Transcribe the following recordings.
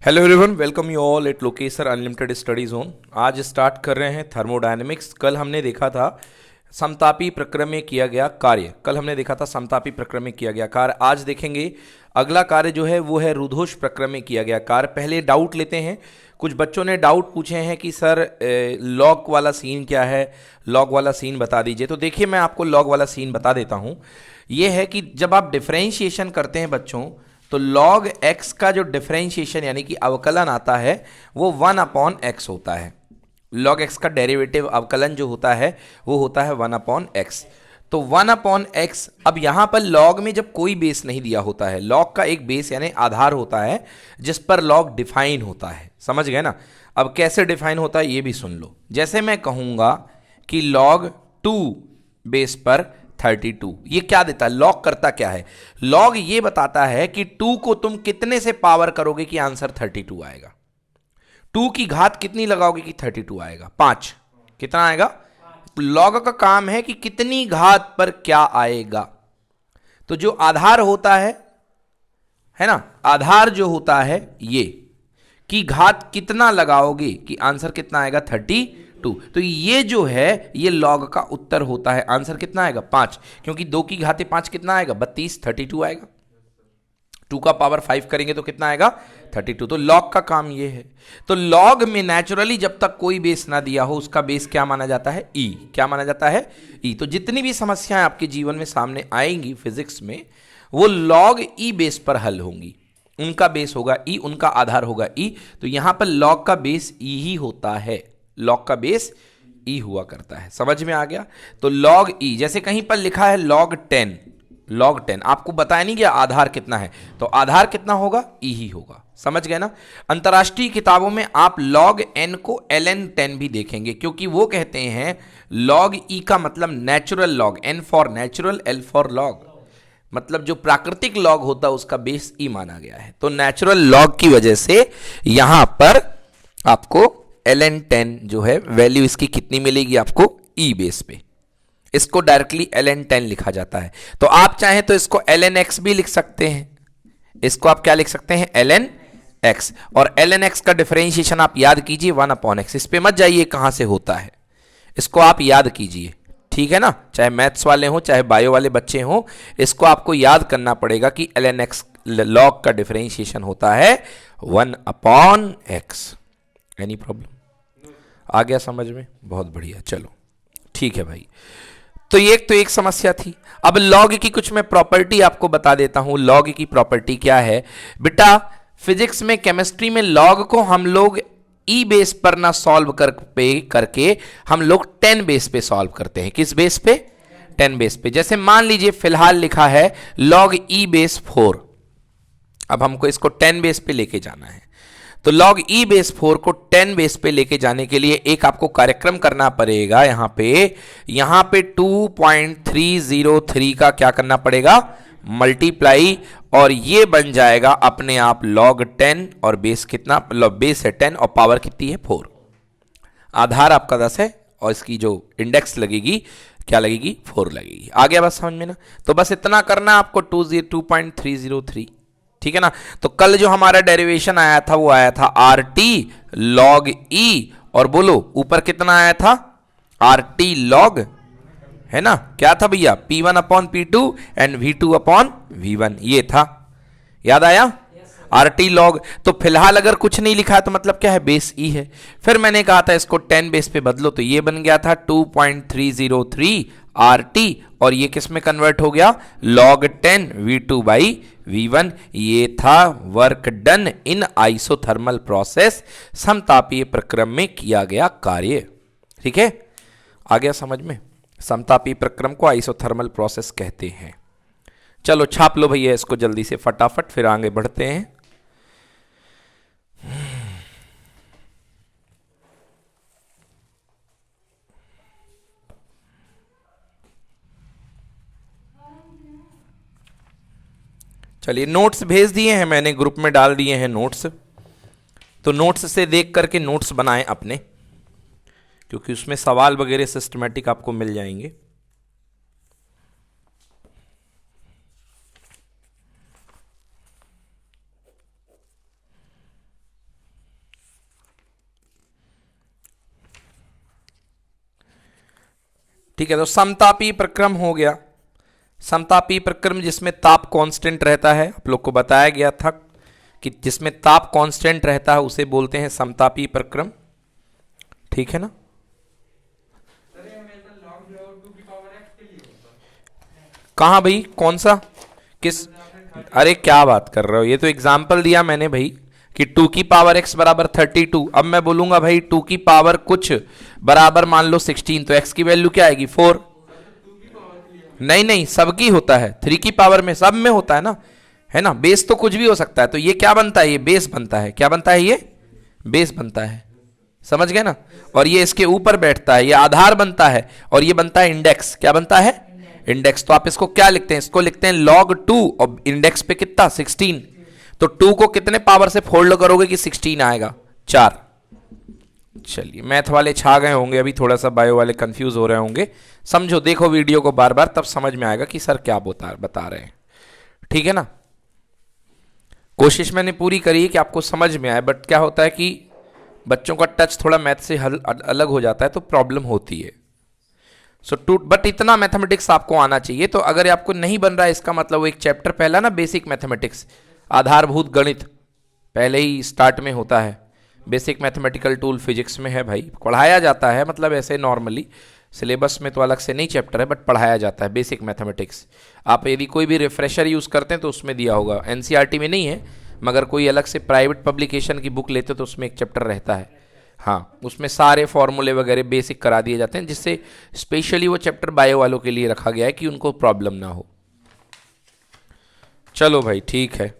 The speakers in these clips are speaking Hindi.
Hello everyone, welcome you all at Lokesh sir unlimited study zone. आज स्टार्ट कर रहे हैं थर्मोडायनेमिक्स। कल हमने देखा था समतापी प्रक्रम में किया गया कार्य। आज देखेंगे अगला कार्य जो है वो है रुद्धोष प्रक्रम में किया गया कार्य। पहले डाउट लेते हैं। कुछ बच्चों ने डाउट पूछे हैं कि सर लॉग वाला सीन क्या है, लॉग वाला सीन बता दीजिए। तो देखिए, मैं आपको लॉग वाला सीन बता देता हूँ। ये है कि जब आप डिफरेंशिएशन करते हैं बच्चों, तो log x का जो डिफरेंशिएशन यानी कि अवकलन आता है वो 1/x होता है। log x का डेरिवेटिव अवकलन जो होता है वो होता है 1/x। तो 1/x, अब यहां पर log में जब कोई बेस नहीं दिया होता है, log का एक बेस यानी आधार होता है जिस पर log डिफाइन होता है। समझ गए ना? अब कैसे डिफाइन होता है ये भी सुन लो। जैसे मैं कहूंगा कि log 2 बेस पर 32, ये क्या देता है? लॉग करता क्या है? लॉग ये बताता है कि 2 को तुम कितने से पावर करोगे कि आंसर 32 आएगा। 2 की घात कितनी लगाओगे कि 32 आएगा? 5। कितना आएगा? लॉग का काम है कि कितनी घात पर क्या आएगा। तो जो आधार होता है ना, आधार जो होता है ये कि घात कितना लगाओगे कि आंसर कितना आएगा? 32। तो ये जो है ये लॉग का उत्तर होता है। आंसर कितना आएगा? 5, क्योंकि 2 की घाते 5 कितना आएगा? 32, 32 आएगा। 2 का पावर 5 करेंगे तो कितना आएगा? 32। तो लॉग का काम ये है। तो लॉग में नेचुरली जब तक कोई बेस ना दिया हो उसका बेस क्या माना जाता है? ई। क्या माना जाता है? ई। तो जितनी भी समस्याएं आपके जीवन में सामने आएंगी फिजिक्स में, वो लॉग ई बेस पर हल होंगी। उनका बेस होगा ई, उनका आधार होगा ई। तो यहां पर लॉग का बेस ई ही होता है। लॉग का बेस ई हुआ करता है। समझ में आ गया? तो लॉग ई, जैसे कहीं पर लिखा है लॉग 10, लॉग 10 आपको बताया नहीं गया आधार कितना है, तो आधार कितना होगा? ई ही होगा। समझ गए ना? अंतरराष्ट्रीय किताबों में आप लॉग एन को ln 10 भी देखेंगे, क्योंकि वो कहते हैं लॉग ई का मतलब natural log, N for natural, L for log, मतलब जो प्राकृतिक लॉग होता है उसका बेस ई माना गया है। तो नेचुरल लॉग की वजह से यहां पर आपको ln 10 जो है वैल्यू इसकी कितनी मिलेगी आपको? ई बेस पे। इसको डायरेक्टली ln 10 लिखा जाता है। तो आप चाहें तो इसको ln x भी लिख सकते हैं। इसको आप क्या लिख सकते हैं? ln x। और ln x का डिफरेंशिएशन आप याद कीजिए 1/x। इस पे मत जाइए कहां से होता है, इसको आप याद कीजिए। ठीक है ना? चाहे मैथ्स वाले हो चाहे बायो वाले बच्चे हो, इसको आपको याद करना पड़ेगा कि ln x लॉग का डिफरेंशिएशन होता है 1/x। Any problem? आ गया समझ में? बहुत बढ़िया, चलो ठीक है भाई। तो एक समस्या थी। अब लॉग की कुछ मैं प्रॉपर्टी आपको बता देता हूं। लॉग की प्रॉपर्टी क्या है बेटा? फिजिक्स में, केमिस्ट्री में लॉग को हम लोग ई बेस पर ना सॉल्व करके हम लोग 10 बेस पे सॉल्व करते हैं। किस बेस पे? 10 बेस पे। जैसे मान लीजिए फिलहाल लिखा है लॉग ई बेस 4। अब हमको इसको 10 बेस पे लेके जाना है। तो log e बेस 4 को 10 बेस पे लेके जाने के लिए एक आपको कार्यक्रम करना पड़ेगा। यहां पे 2.303 का क्या करना पड़ेगा? मल्टीप्लाई, और ये बन जाएगा अपने आप log 10, और बेस कितना? बेस है 10 और पावर कितनी है? 4। आधार आपका 10 है और इसकी जो इंडेक्स लगेगी क्या लगेगी? 4 लगेगी। आ गया बस समझ में ना? तो बस इतना करना आपको, 2.303। ठीक है ना? तो कल जो हमारा डेरिवेशन आया था वो आया था आर टी लॉग ई, और बोलो ऊपर कितना आया था? आर टी लॉग, है ना? क्या था भैया? P1/P2 एंड V2/V1, ये था। याद आया? R T log. तो फिलहाल अगर कुछ नहीं लिखा है तो मतलब क्या है? बेस ई है। फिर मैंने कहा था इसको 10 बेस पे बदलो, तो ये बन गया था 2.303 आर टी, और ये किस में कन्वर्ट हो गया? log 10 V2/V1। ये था work done in isothermal process, समतापीय प्रक्रम में किया गया कार्य। ठीक है? आ गया समझ में? समतापीय प्रक्रम को आइसोथर्मल प्रोसेस कहते हैं। चलो छाप लो भैया इसको जल्दी से फटाफट, फिर आगे बढ़ते हैं। चलिए, नोट्स भेज दिए हैं मैंने, ग्रुप में डाल दिए हैं नोट्स। तो नोट्स से देख करके नोट्स बनाएं अपने, क्योंकि उसमें सवाल वगैरह सिस्टमेटिक आपको मिल जाएंगे। ठीक है, तो समतापीय प्रक्रम हो गया। समतापीय प्रक्रम जिसमें ताप कांस्टेंट रहता है, आप लोग को बताया गया था कि जिसमें ताप कांस्टेंट रहता है उसे बोलते हैं समतापीय प्रक्रम। ठीक है ना। कहाँ भाई, कौन सा, किस, अरे क्या बात कर रहे हो, ये तो एग्जाम्पल दिया मैंने भाई कि 2 की पावर x बराबर 32। अब मैं बोलूंगा भाई 2 की पावर कुछ बराबर मान लो 16, तो x की वैल्यू क्या आएगी 4। नहीं नहीं, सबकी होता है, 3 की पावर में सब में होता है ना। बेस तो कुछ भी हो सकता है, तो ये क्या बनता है, ये बेस बनता है। क्या बनता है, ये बेस बनता है, समझ गए ना। और ये इसके ऊपर बैठता है, ये आधार बनता है, और ये बनता है इंडेक्स। क्या बनता है, इंडेक्स। तो आप इसको क्या लिखते हैं, इसको लिखते हैं log 2 और इंडेक्स पे कितना 16। तो 2 को कितने पावर से फोल्ड करोगे कि 16 आएगा, 4। चलिए, मैथ वाले छा गए होंगे, अभी थोड़ा सा बायो वाले कंफ्यूज हो रहे होंगे। समझो, देखो वीडियो को बार बार, तब समझ में आएगा कि सर क्या बता रहे हैं। ठीक है ना। कोशिश मैंने पूरी करी है कि आपको समझ में आए, बट क्या होता है कि बच्चों का टच थोड़ा मैथ से अलग हो जाता है, तो प्रॉब्लम होती है। बट इतना मैथमेटिक्स आपको आना चाहिए। तो अगर आपको नहीं बन रहा है, इसका मतलब वो एक चैप्टर पहला ना, बेसिक मैथमेटिक्स, आधारभूत गणित, पहले ही स्टार्ट में होता है। बेसिक मैथमेटिकल टूल फिजिक्स में है भाई, पढ़ाया जाता है, मतलब ऐसे नॉर्मली सिलेबस में तो अलग से नहीं चैप्टर है, बट पढ़ाया जाता है बेसिक मैथमेटिक्स। आप यदि कोई भी रिफ्रेशर यूज़ करते हैं तो उसमें दिया होगा, एनसीईआरटी में नहीं है, मगर कोई अलग से प्राइवेट पब्लिकेशन की बुक लेते तो उसमें एक चैप्टर रहता है। हाँ, उसमें सारे फॉर्मूले वगैरह बेसिक करा दिए जाते हैं, जिससे स्पेशली वो चैप्टर बायो वालों के लिए रखा गया है कि उनको प्रॉब्लम ना हो। चलो भाई, ठीक है।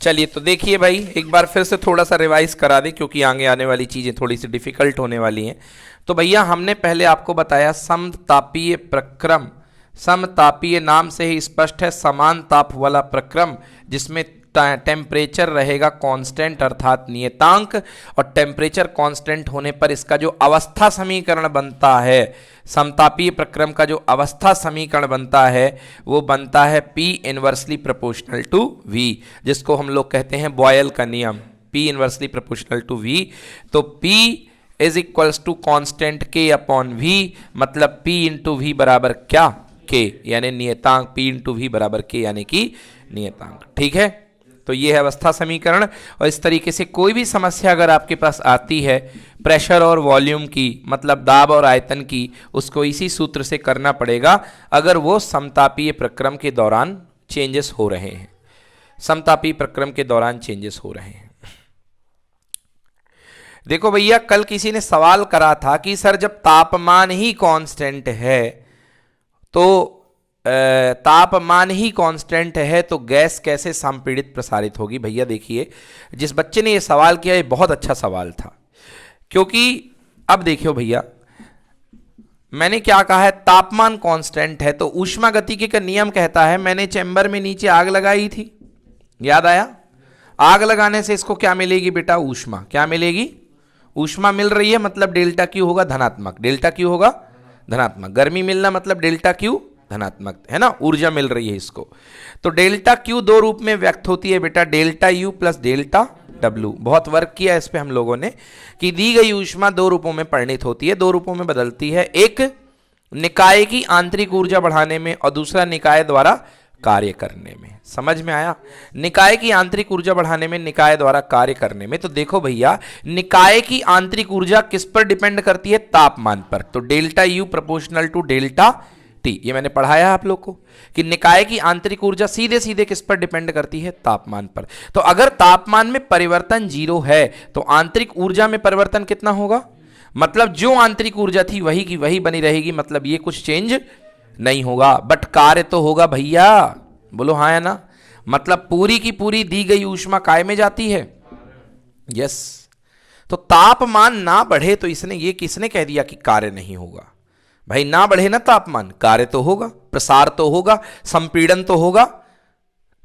चलिए, तो देखिए भाई, एक बार फिर से थोड़ा सा रिवाइज करा दें, क्योंकि आगे आने वाली चीजें थोड़ी सी डिफिकल्ट होने वाली हैं। तो भैया, हमने पहले आपको बताया समतापीय प्रक्रम। समतापीय नाम से ही स्पष्ट है, समान ताप वाला प्रक्रम, जिसमें टेम्परेचर रहेगा कांस्टेंट अर्थात नियतांक, और टेम्परेचर कांस्टेंट होने पर इसका जो अवस्था समीकरण बनता है, समतापीय प्रक्रम का जो अवस्था समीकरण बनता है, वो बनता है P inversely proportional to V, जिसको हम लोग कहते हैं बॉयल का नियम, P inversely proportional to V। तो P is equals to constant K upon V, मतलब P इंटू V बराबर क्या, K, यानी नियतांक। P इंटू V बराबर K यानी कि नियतांक। ठीक है, तो ये है अवस्था समीकरण। और इस तरीके से कोई भी समस्या अगर आपके पास आती है प्रेशर और वॉल्यूम की, मतलब दाब और आयतन की, उसको इसी सूत्र से करना पड़ेगा अगर वो समतापीय प्रक्रम के दौरान चेंजेस हो रहे हैं। समतापीय प्रक्रम के दौरान चेंजेस हो रहे हैं। देखो भैया, कल किसी ने सवाल करा था कि सर जब तापमान ही कांस्टेंट है, तो तापमान ही कांस्टेंट है, तो गैस कैसे संपीड़ित प्रसारित होगी। भैया देखिए, जिस बच्चे ने ये सवाल किया, ये बहुत अच्छा सवाल था, क्योंकि अब देखियो भैया, मैंने क्या कहा है, तापमान कांस्टेंट है, तो ऊष्मागतिकी का नियम कहता है, मैंने चैम्बर में नीचे आग लगाई थी, याद आया, आग लगाने से इसको क्या मिलेगी बेटा, ऊष्मा। क्या मिलेगी, ऊष्मा मिल रही है, मतलब डेल्टा क्यू होगा धनात्मक। डेल्टा क्यू होगा धनात्मक। गर्मी मिलना मतलब डेल्टा क्यू धनात्मक, है ना, ऊर्जा मिल रही है इसको। तो डेल्टा क्यू दो रूप में व्यक्त होती है बेटा, delta U plus delta W. बहुत वर्क किया इस पे हम लोगों ने, कि दी गई ऊष्मा दो रूपों में परिणित होती है, दो रूपों में बदलती है, एक निकाय की आंतरिक ऊर्जा बढ़ाने में और दूसरा निकाय द्वारा कार्य करने में। समझ में आया, निकाय की आंतरिक ऊर्जा बढ़ाने में, निकाय द्वारा कार्य करने में। तो देखो भैया, निकाय की आंतरिक ऊर्जा किस पर डिपेंड करती है, तापमान पर। तो delta U proportional to delta T, ये मैंने पढ़ाया आप लोग को कि निकाय की आंतरिक ऊर्जा सीधे सीधे किस पर डिपेंड करती है, तापमान पर। तो अगर तापमान में परिवर्तन 0 है, तो आंतरिक ऊर्जा में परिवर्तन कितना होगा, मतलब जो आंतरिक ऊर्जा थी वही की वही बनी रहेगी, मतलब ये कुछ चेंज नहीं होगा, बट कार्य तो होगा भैया। बोलो हाँ या ना, मतलब पूरी की पूरी दी गई ऊष्मा काय में जाती है, यस। तो तापमान ना बढ़े तो ये किसने कह दिया कि कार्य नहीं होगा। भाई ना बढ़े ना तापमान, कार्य तो होगा, प्रसार तो होगा, संपीड़न तो होगा,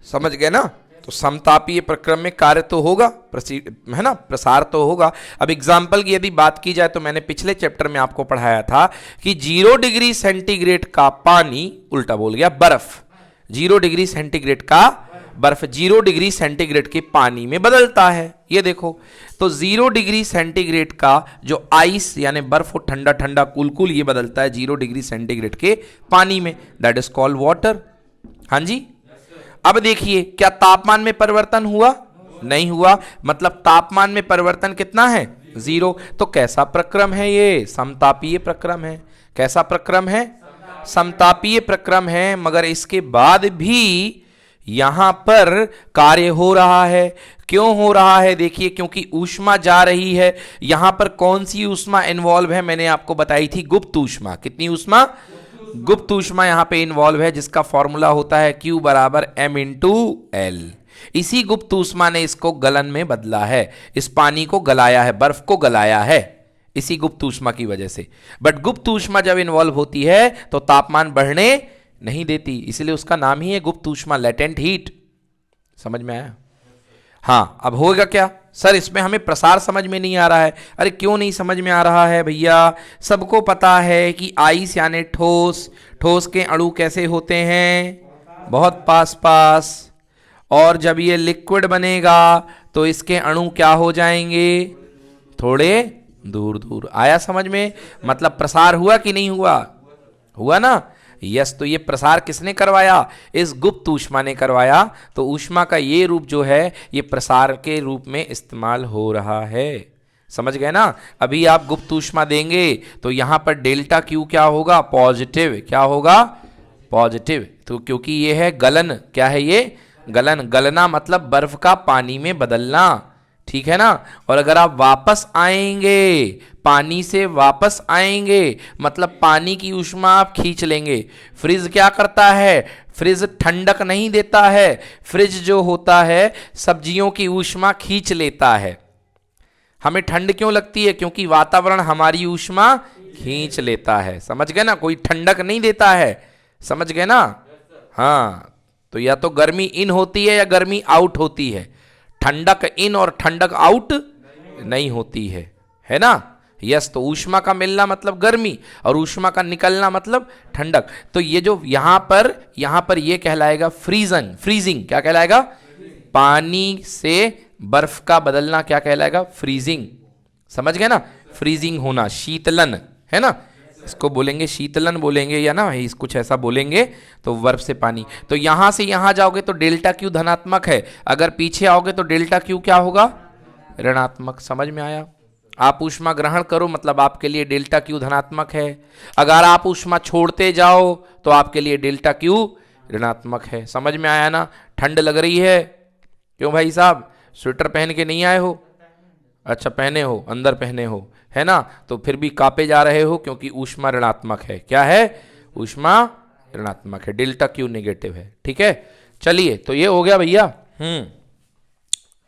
समझ गए ना। तो समतापीय प्रक्रम में कार्य तो होगा, है ना, प्रसार तो होगा। अब एग्जाम्पल की यदि बात की जाए, तो मैंने पिछले चैप्टर में आपको पढ़ाया था कि 0 डिग्री सेंटीग्रेड का पानी, उल्टा बोल गया, बर्फ, 0 डिग्री सेंटीग्रेड का बर्फ 0 डिग्री सेंटीग्रेड के पानी में बदलता है। ये देखो, तो 0 डिग्री सेंटीग्रेड का जो आइस यानी बर्फ हो, ठंडा ठंडा कूल कूल, ये बदलता है 0 डिग्री सेंटीग्रेड के पानी में, दैट इज कॉल्ड वाटर। हाँ जी। अब देखिए, क्या तापमान में परिवर्तन हुआ? नहीं हुआ, मतलब तापमान में परिवर्तन कितना है? 0। तो कैसा प्रक्रम है ये? समतापीय प्रक्रम है। कैसा प्रक्रम है? समतापीय प्रक्रम है। मगर इसके बाद भी यहां पर कार्य हो रहा है। क्यों हो रहा है? देखिए, क्योंकि ऊष्मा जा रही है। यहां पर कौन सी ऊष्मा इन्वॉल्व है? मैंने आपको बताई थी गुप्त ऊष्मा। कितनी ऊष्मा? गुप्त ऊष्मा यहां पे इन्वॉल्व है, जिसका फॉर्मूला होता है Q बराबर m/L। इसी गुप्त ऊष्मा ने इसको गलन में बदला है, इस पानी को गलाया है, बर्फ को गलाया है, इसी गुप्त ऊष्मा की वजह से। बट गुप्त ऊष्मा जब इन्वॉल्व होती है तो तापमान बढ़ने नहीं देती, इसलिए उसका नाम ही है गुप्त ऊष्मा, लेटेंट हीट। समझ में आया? हाँ। अब होगा क्या? सर इसमें हमें प्रसार समझ में नहीं आ रहा है। अरे क्यों नहीं समझ में आ रहा है भैया? सबको पता है कि आइस यानी ठोस, ठोस के अणु कैसे होते हैं? बहुत पास पास। और जब ये लिक्विड बनेगा तो इसके अणु क्या हो जाएंगे? थोड़े दूर दूर। आया समझ में? मतलब प्रसार हुआ कि नहीं हुआ? हुआ ना? यस। तो ये प्रसार किसने करवाया? इस गुप्त ऊष्मा ने करवाया। तो ऊष्मा का ये रूप जो है ये प्रसार के रूप में इस्तेमाल हो रहा है। समझ गए ना? अभी आप गुप्त ऊष्मा देंगे तो यहां पर डेल्टा क्यू क्या होगा? पॉजिटिव। क्या होगा? पॉजिटिव। तो क्योंकि ये है गलन। क्या है ये? गलन। गलना मतलब बर्फ का पानी में बदलना, ठीक है ना? और अगर आप वापस आएंगे, पानी से वापस आएंगे, मतलब पानी की ऊष्मा आप खींच लेंगे। फ्रिज क्या करता है? फ्रिज ठंडक नहीं देता है। फ्रिज जो होता है सब्जियों की ऊष्मा खींच लेता है। हमें ठंड क्यों लगती है? क्योंकि वातावरण हमारी ऊष्मा खींच लेता है। समझ गए ना? कोई ठंडक नहीं देता है। समझ गए ना? हाँ। तो या तो गर्मी इन होती है या गर्मी आउट होती है। ठंडक इन और ठंडक आउट नहीं होती है ना? यस। तो ऊष्मा का मिलना मतलब गर्मी और ऊष्मा का निकलना मतलब ठंडक। तो ये जो यहां पर ये कहलाएगा फ्रीजन, फ्रीजिंग। क्या कहलाएगा? पानी से बर्फ का बदलना क्या कहलाएगा? फ्रीजिंग। समझ गए ना? फ्रीजिंग होना, शीतलन, है ना? इसको बोलेंगे शीतलन बोलेंगे, या ना इस कुछ ऐसा बोलेंगे। तो बर्फ से पानी। तो यहां से यहां जाओगे तो डेल्टा क्यू धनात्मक है, अगर पीछे आओगे तो डेल्टा क्यू क्या होगा? ऋणात्मक। समझ में आया? आप ऊष्मा ग्रहण करो मतलब आपके लिए डेल्टा क्यू धनात्मक है, अगर आप ऊष्मा छोड़ते जाओ तो आपके लिए डेल्टा क्यू ऋणात्मक है। समझ में आया ना? ठंड लग रही है? क्यों भाई साहब, स्वेटर पहन के नहीं आए हो? अच्छा पहने हो, अंदर पहने हो, है ना? तो फिर भी कांपे जा रहे हो क्योंकि ऊष्मा ऋणात्मक है। क्या है? ऊष्मा ऋणात्मक है, डेल्टा क्यू नेगेटिव है। ठीक है, चलिए तो ये हो गया भैया।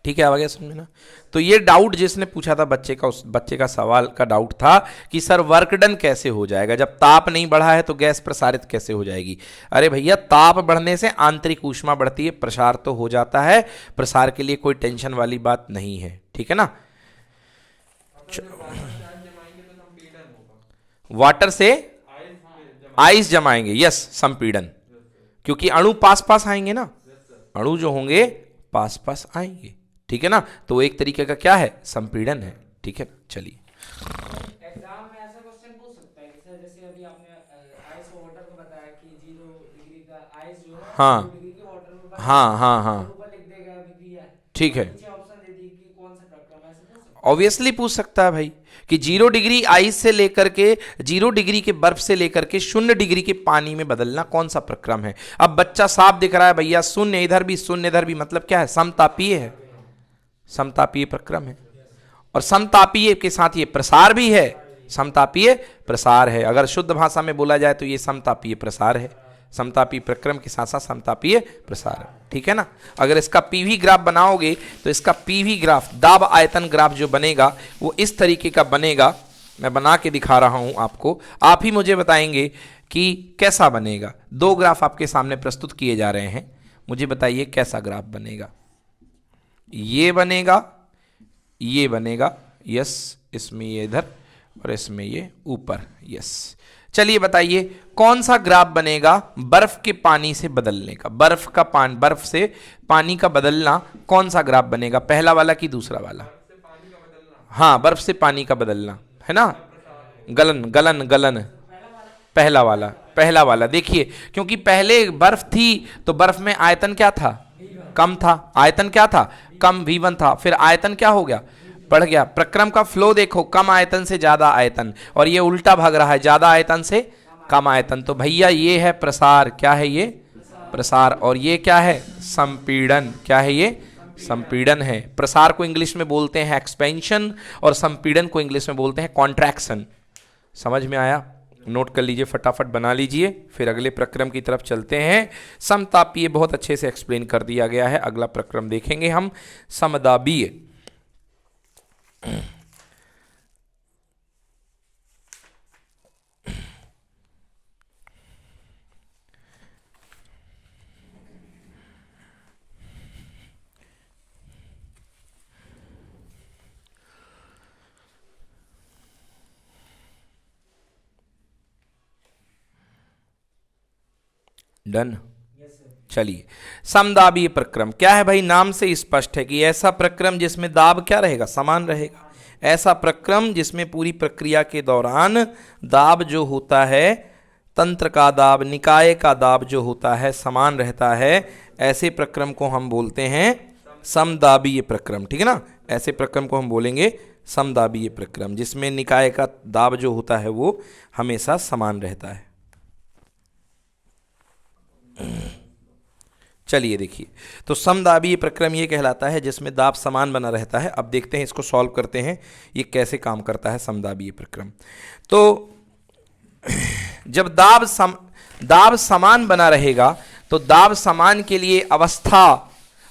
ठीक है, आ गया समझ में ना? तो ये डाउट जिसने पूछा था बच्चे का, उस बच्चे का सवाल का डाउट था कि सर वर्क डन कैसे हो जाएगा, जब ताप नहीं बढ़ा है तो गैस प्रसारित कैसे हो जाएगी? अरे भैया, ताप बढ़ने से आंतरिक ऊष्मा बढ़ती है, प्रसार तो हो जाता है, प्रसार के लिए कोई टेंशन वाली बात नहीं है। ठीक है ना? वाटर से आइस जमाएंगे, यस, संपीड़न, क्योंकि अणु पास पास आएंगे ना, अणु जो होंगे पास पास आएंगे। ठीक है ना? तो एक तरीके का क्या है? संपीड़न है। ठीक है, चलिए। एग्जाम में ऐसा क्वेश्चन पूछ सकता है कि सर जैसे अभी आपने आइस और वाटर को बताया कि 0 डिग्री का आइस जो है हाँ 0 डिग्री के वाटर में बना हाँ हाँ हाँ, ऊपर लिख देगा अभिक्रिया, ठीक है। नीचे ऑप्शन दे दी कि कौन सा प्रक्रम है, ऐसे पूछ सकता ऑब्वियसली पूछ सकता है भाई कि 0 डिग्री आइस से लेकर के 0 डिग्री के बर्फ से लेकर के 0 डिग्री के पानी में बदलना कौन सा प्रक्रम है। अब बच्चा साफ दिख रहा है भैया, शून्य इधर भी शून्य इधर भी, मतलब क्या है? समतापीय है, समतापीय प्रक्रम है। और समतापीय के साथ ये प्रसार भी है, समतापीय प्रसार है। अगर शुद्ध भाषा में बोला जाए तो ये समतापीय प्रसार है, समतापीय प्रक्रम के साथ साथ समतापीय प्रसार है। ठीक है ना? अगर इसका पीवी ग्राफ बनाओगे तो इसका पीवी ग्राफ, दाब आयतन ग्राफ जो बनेगा वो इस तरीके का बनेगा। मैं बना के दिखा रहा हूं आपको, आप ही मुझे बताएंगे कि कैसा बनेगा। दो ग्राफ आपके सामने प्रस्तुत किए जा रहे हैं, मुझे बताइए कैसा ग्राफ बनेगा। ये बनेगा, ये बनेगा, यस, इसमें ये इधर और इसमें ये ऊपर, यस। चलिए बताइए कौन सा ग्राफ बनेगा बर्फ के पानी से बदलने का, बर्फ से पानी का बदलना, कौन सा ग्राफ बनेगा, पहला वाला कि दूसरा वाला? हाँ, बर्फ से पानी का बदलना, है ना, गलन गलन गलन, पहला वाला, पहला वाला। देखिए क्योंकि पहले बर्फ थी तो बर्फ में आयतन क्या था, कम था, आयतन क्या था, कम, V1 था, फिर आयतन क्या हो गया, बढ़ गया। प्रक्रम का फ्लो देखो, कम आयतन से ज्यादा आयतन, और ये उल्टा भाग रहा है, ज्यादा आयतन से कम आयतन। तो भैया ये है प्रसार, क्या है ये, प्रसार, और ये क्या है, संपीड़न, क्या है ये, संपीड़न है। प्रसार को इंग्लिश में बोलते हैं एक्सपेंशन और संपीड़न को इंग्लिश में बोलते हैं कॉन्ट्रैक्शन। समझ में आया? नोट कर लीजिए, फटाफट बना लीजिए, फिर अगले प्रक्रम की तरफ चलते हैं। समतापीय बहुत अच्छे से एक्सप्लेन कर दिया गया है, अगला प्रक्रम देखेंगे हम, समदाबीय। डन। चलिए, समदाबीय प्रक्रम क्या है भाई, नाम से स्पष्ट है कि ऐसा प्रक्रम जिसमें दाब क्या रहेगा, समान रहेगा। ऐसा प्रक्रम जिसमें पूरी प्रक्रिया के दौरान दाब जो होता है, तंत्र का दाब, निकाय का दाब जो होता है, समान रहता है। ऐसे प्रक्रम को हम बोलते हैं समदाबीय प्रक्रम, ठीक है ना। ऐसे प्रक्रम को हम बोलेंगे समदाबीय प्रक्रम, जिसमें निकाय का दाब जो होता है वो हमेशा समान रहता है। चलिए देखिए, तो समदाबीय प्रक्रम ये कहलाता है जिसमें दाब समान बना रहता है। अब देखते हैं, इसको सॉल्व करते हैं, ये कैसे काम करता है समदाबीय प्रक्रम। तो जब दाब समान बना रहेगा तो दाब समान के लिए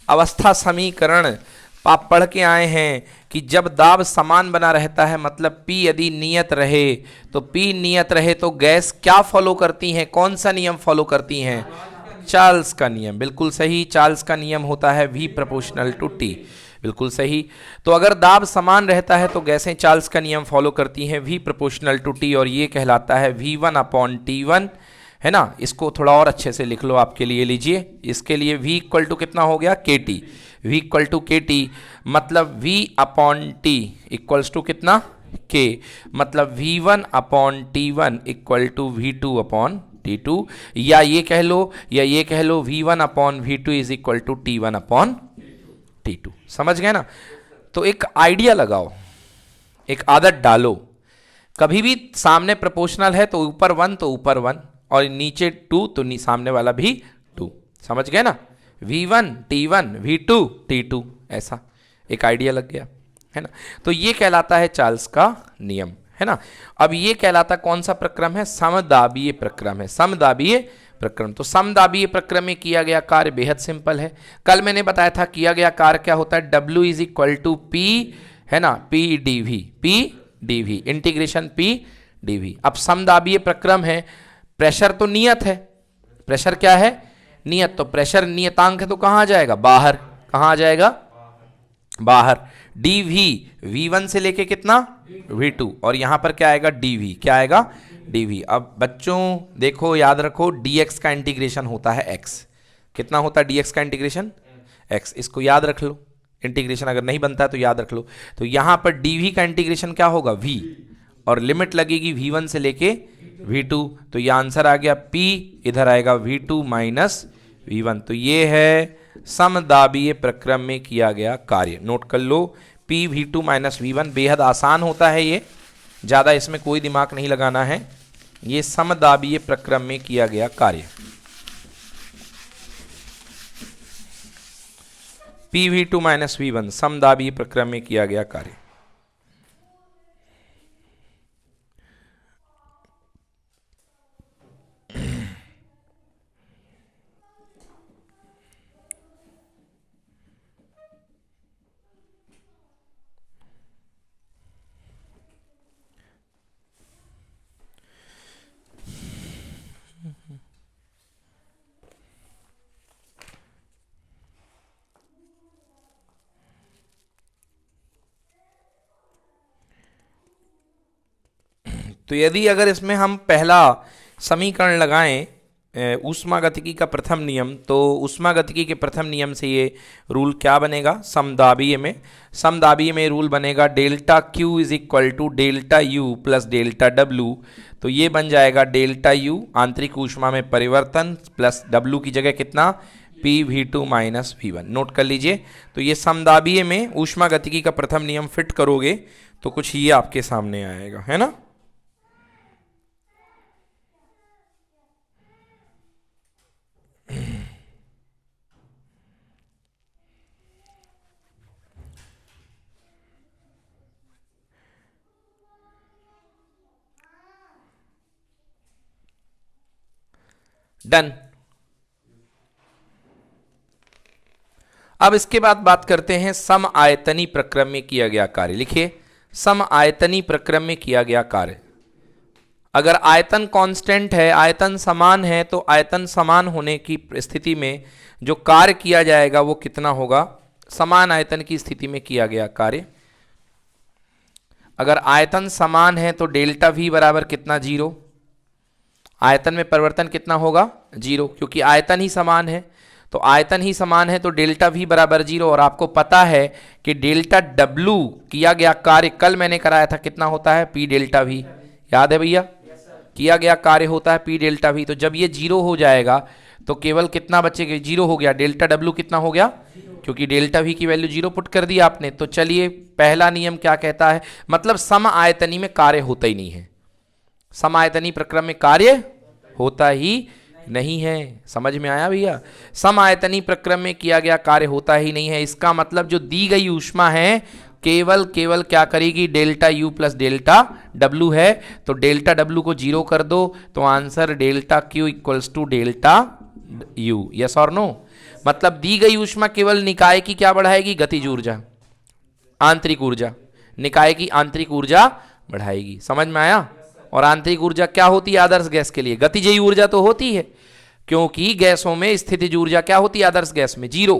अवस्था समीकरण आप पढ़ के आए हैं कि जब दाब समान बना रहता है, मतलब P यदि नियत रहे, तो P नियत रहे तो गैस क्या फॉलो करती हैं, कौन सा नियम फॉलो करती हैं, चार्ल्स का नियम। बिल्कुल सही, चार्ल्स का नियम होता है V प्रोपोर्शनल टू T, बिल्कुल सही। तो अगर दाब समान रहता है तो गैसें चार्ल्स का नियम फॉलो करती हैं V प्रोपोर्शनल टू T, और ये कहलाता है V1 अपॉन T1, है ना। इसको थोड़ा और अच्छे से लिख लो, आपके लिए लीजिए, इसके लिए V इक्वल टू कितना हो गया, KT, V equal to KT, मतलब V upon T equals to कितना, K, मतलब V1 upon T1 equal to V2 upon T2, या ये कह लो V1 upon V2 is equal to T1 upon T2। समझ गए ना। तो एक आइडिया लगाओ, एक आदत डालो, कभी भी सामने प्रोपोर्शनल है तो ऊपर 1 तो ऊपर 1, और नीचे 2 तो सामने वाला भी 2। समझ गए ना, V1 T1 V2 T2, ऐसा एक आइडिया लग गया, है ना। तो ये कहलाता है चार्ल्स का नियम, है ना। अब ये कहलाता कौन सा प्रक्रम है, समदाबीय प्रक्रम है, समदाबीय प्रक्रम। तो समदाबीय प्रक्रम में किया गया कार्य बेहद सिंपल है। कल मैंने बताया था किया गया कार्य क्या होता है, W is equal to P, है ना, P dV, integration P dV। अब समदाबीय प्रक्रम है, प्रेशर तो नियत है, प्रेशर क्या है, नियत, तो प्रेशर नियतांक है तो कहां आ जाएगा, बाहर, कहां आ जाएगा, बाहर। dV V1 से लेके कितना, V2, और यहां पर क्या आएगा, dV, क्या आएगा, dV। अब बच्चों देखो, याद रखो, dx का इंटीग्रेशन होता है x, कितना होता है dx का इंटीग्रेशन, x, इसको याद रख लो, इंटीग्रेशन अगर नहीं बनता है तो याद रख लो। तो यहां पर dV का इंटीग्रेशन क्या होगा, v, और लिमिट लगेगी V1 से लेके V2, तो ये आंसर आ गया P, इधर आएगा V2 माइनस V1। तो ये है समदाबीय प्रक्रम में किया गया कार्य। नोट कर लो, P V2 माइनस V1, बेहद आसान होता है ये, ज़्यादा इसमें कोई दिमाग नहीं लगाना है। ये समदाबीय प्रक्रम में किया गया कार्य, P V2 माइनस V1, समदाबीय प्रक्रम में किया गया कार्य। तो यदि अगर इसमें हम पहला समीकरण लगाएं ऊष्मागतिकी का प्रथम नियम, तो ऊष्मागतिकी के प्रथम नियम से ये रूल क्या बनेगा, समदाबीय में रूल बनेगा delta Q is equal to delta U plus delta W. तो ये बन जाएगा डेल्टा यू आंतरिक ऊष्मा में परिवर्तन प्लस डब्लू की जगह कितना PV2 माइनस V1। नोट कर लीजिए। तो ये समदाबीय में ऊष्मागतिकी का प्रथम नियम फिट करोगे तो कुछ ये आपके सामने आएगा, है ना। डन। अब इसके बाद बात करते हैं सम आयतनी प्रक्रम में किया गया कार्य। लिखिए, सम आयतनी प्रक्रम में किया गया कार्य। अगर आयतन कांस्टेंट है, आयतन समान है, तो आयतन समान होने की स्थिति में जो कार्य किया जाएगा वो कितना होगा, समान आयतन की स्थिति में किया गया कार्य। अगर आयतन समान है तो डेल्टा V बराबर कितना, 0। आयतन में परिवर्तन कितना होगा, 0, क्योंकि आयतन ही समान है। तो आयतन ही समान है तो डेल्टा V बराबर 0। और आपको पता है कि डेल्टा W किया गया कार्य कल मैंने कराया था कितना होता है, P डेल्टा V। याद है भैया, किया गया कार्य होता है P डेल्टा V। तो जब ये 0 हो जाएगा तो केवल कितना बचेगा, 0 हो गया, डेल्टा W कितना हो गया, क्योंकि डेल्टा V की वैल्यू 0 पुट कर दी आपने। तो चलिए पहला नियम क्या कहता है, मतलब सम आयतनी में कार्य होता ही नहीं है, सम आयतनी प्रक्रम में कार्य होता ही नहीं है। समझ में आया भैया, सम आयतनी प्रक्रम में किया गया कार्य होता ही नहीं है। इसका मतलब जो दी गई ऊष्मा है केवल क्या करेगी, delta U plus delta W है। तो डेल्टा W को 0 कर दो तो answer delta Q equals to delta U। Yes और नो। मतलब दी गई ऊष्मा केवल निकाय की क्या बढ़ाएगी, गतिज ऊर्जा, आंतरिक ऊर्जा, निकाय की आंतरिक ऊर्जा बढ़ाएगी। समझ में आया। और आंतरिक ऊर्जा क्या होती है आदर्श गैस के लिए, गतिज ऊर्जा तो होती है, क्योंकि गैसों में स्थितिज ऊर्जा क्या होती है, आदर्श गैस में 0।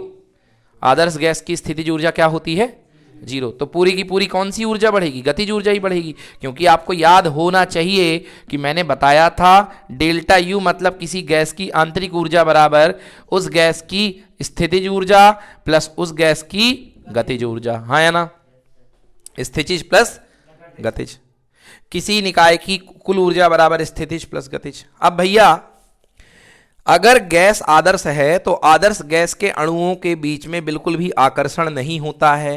आदर्श गैस की स्थितिज ऊर्जा क्या होती है, 0। तो पूरी की पूरी कौन सी ऊर्जा बढ़ेगी, गतिज ऊर्जा ही बढ़ेगी। क्योंकि आपको याद होना चाहिए कि मैंने बताया था डेल्टा U मतलब किसी गैस की आंतरिक ऊर्जा बराबर उस गैस की स्थितिज ऊर्जा प्लस उस गैस की गतिज ऊर्जा, हाँ या ना, स्थितिज प्लस गतिज। किसी निकाय की कुल ऊर्जा बराबर स्थितिज प्लस गतिज। अब भैया अगर गैस आदर्श है तो आदर्श गैस के अणुओं के बीच में बिल्कुल भी आकर्षण नहीं होता है,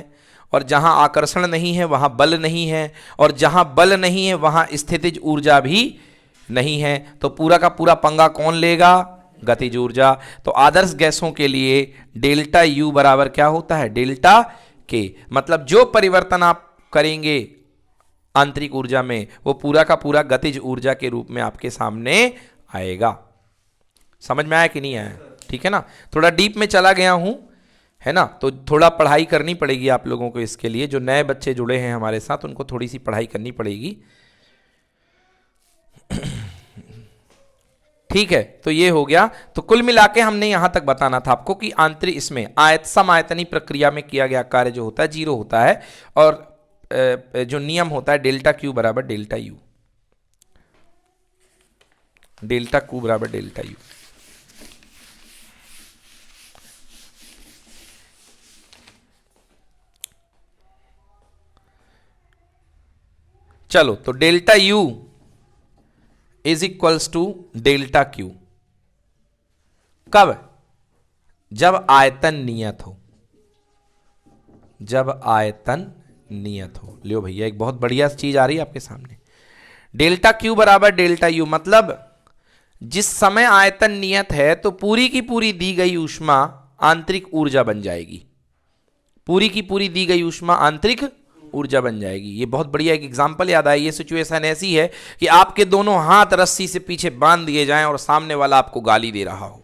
और जहां आकर्षण नहीं है वहां बल नहीं है, और जहां बल नहीं है वहां स्थितिज ऊर्जा भी नहीं है। तो पूरा का पूरा पंगा कौन लेगा, गतिज ऊर्जा। तो आदर्श गैसों के लिए डेल्टा U बराबर क्या होता है, डेल्टा K। मतलब जो परिवर्तन आप करेंगे आंतरिक ऊर्जा में वो पूरा का पूरा गतिज ऊर्जा के रूप में आपके सामने आएगा। समझ में आया कि नहीं आया, ठीक है ना। थोड़ा डीप में चला गया हूं, है ना, तो थोड़ा पढ़ाई करनी पड़ेगी आप लोगों को इसके लिए। जो नए बच्चे जुड़े हैं हमारे साथ उनको थोड़ी सी पढ़ाई करनी पड़ेगी, ठीक है। तो ये हो गया। तो कुल मिला के हमने यहां तक बताना था आपको कि आंतरिक इसमें सम आयतनी प्रक्रिया में किया गया कार्य जो होता है 0 होता है, और जो नियम होता है डेल्टा Q बराबर डेल्टा U, डेल्टा Q बराबर डेल्टा U। चलो, तो delta U is equals to delta Q कब, जब आयतन नियत हो, जब आयतन नियत हो। लियो भैया एक बहुत बढ़िया चीज आ रही है आपके सामने, डेल्टा Q बराबर डेल्टा U। मतलब जिस समय आयतन नियत है तो पूरी की पूरी दी गई ऊष्मा आंतरिक ऊर्जा बन जाएगी, पूरी की पूरी दी गई ऊष्मा आंतरिक ऊर्जा बन जाएगी। ये बहुत बढ़िया एक एग्जांपल याद आया। ये सिचुएशन ऐसी है कि आपके दोनों हाथ रस्सी से पीछे बांध दिए जाएं और सामने वाला आपको गाली दे रहा हो।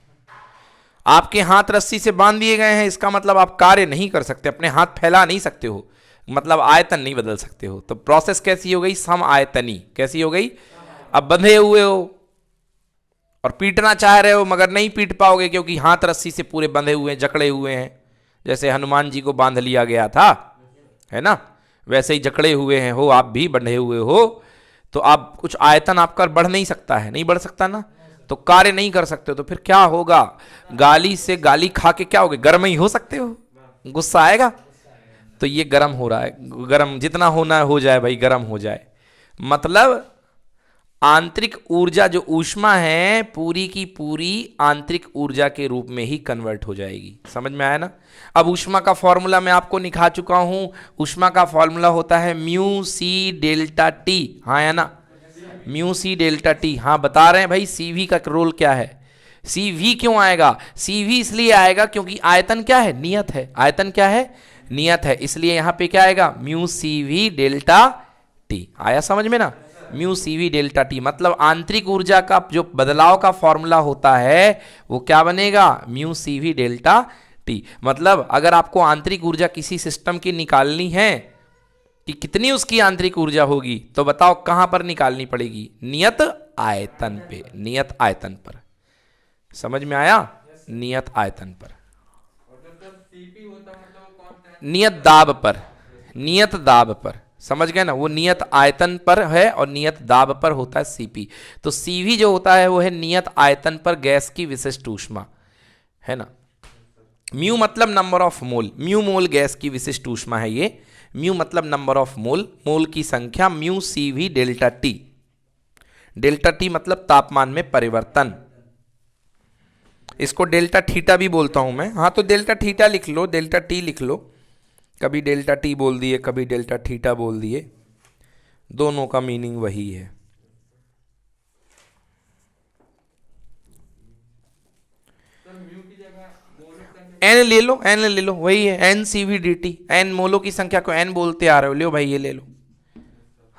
आपके हाथ रस्सी से बांध दिए गए हैं, इसका मतलब आप कार्य नहीं कर सकते, अपने हाथ फैला नहीं सकते हो, मतलब आयतन नहीं बदल सकते हो। तो प्रोसेस कैसी हो गई, सम आयतनी। कैसी हो गई, अब बंधे हुए हो और पीटना चाह रहे हो मगर नहीं पीट पाओगे क्योंकि हाथ रस्सी से पूरे बंधे हुए हैं, जकड़े हुए हैं। जैसे हनुमान जी को बांध लिया गया था, है ना, वैसे ही जकड़े हुए हैं हो, आप भी बंधे हुए हो। तो आप कुछ आयतन आपका बढ़ नहीं सकता है, नहीं बढ़ सकता ना, तो कार्य नहीं कर सकते हो, तो फिर क्या होगा, गाली से गाली खा के क्या होगा, गर्म ही हो सकते हो, गुस्सा आएगा। तो ये गर्म हो रहा है, गर्म जितना होना हो जाए भाई, गर्म हो जाए। मतलब आंतरिक ऊर्जा जो ऊष्मा है पूरी की पूरी आंतरिक ऊर्जा के रूप में ही कन्वर्ट हो जाएगी। समझ में आया ना। अब ऊष्मा का फॉर्मूला मैं आपको निखा चुका हूं। ऊष्मा का फॉर्मूला होता है म्यू सी डेल्टा टी, हाँ या ना, म्यू सी डेल्टा टी। हाँ बता रहे हैं भाई, सीवी का रोल क्या है। सीवी क्यों आएगा, सीवी इसलिए आएगा क्योंकि आयतन क्या है, नियत है। आयतन क्या है, नियत है, इसलिए यहां पे क्या आएगा, म्यू सीवी डेल्टा टी। आया समझ में ना, म्यू सीवी डेल्टा टी। मतलब आंतरिक ऊर्जा का जो बदलाव का फॉर्मूला होता है वो क्या बनेगा, म्यू सीवी डेल्टा टी। मतलब अगर आपको आंतरिक ऊर्जा किसी सिस्टम की निकालनी है कि कितनी उसकी आंतरिक ऊर्जा होगी, तो बताओ कहां पर निकालनी पड़ेगी, नियत आयतन पे, नियत आयतन पर। समझ में आया, नियत आयतन पर, नियत दाब पर, नियत दाब पर। समझ गए ना, वो नियत आयतन पर है और नियत दाब पर होता है सीपी। तो सीवी जो होता है वो है नियत आयतन पर गैस की विशिष्ट ऊष्मा, है ना। म्यू मतलब number of mole, mu mole gas की विशिष्ट ऊष्मा है ये। म्यू मतलब नंबर ऑफ मोल, मोल की संख्या, mu CV delta T. Delta T मतलब तापमान में परिवर्तन। इसको डेल्टा थीटा भी बोलता हूं मैं, हाँ तो डेल्टा थीटा लिख लो, डेल्टा टी लिख लो। कभी डेल्टा टी बोल दिए, कभी डेल्टा थीटा बोल दिए, दोनों का मीनिंग वही है। एन ले लो, एन ले लो, वही है N C V D T. N मोलों की संख्या को एन बोलते आ रहे हो, लो भाई ये ले लो।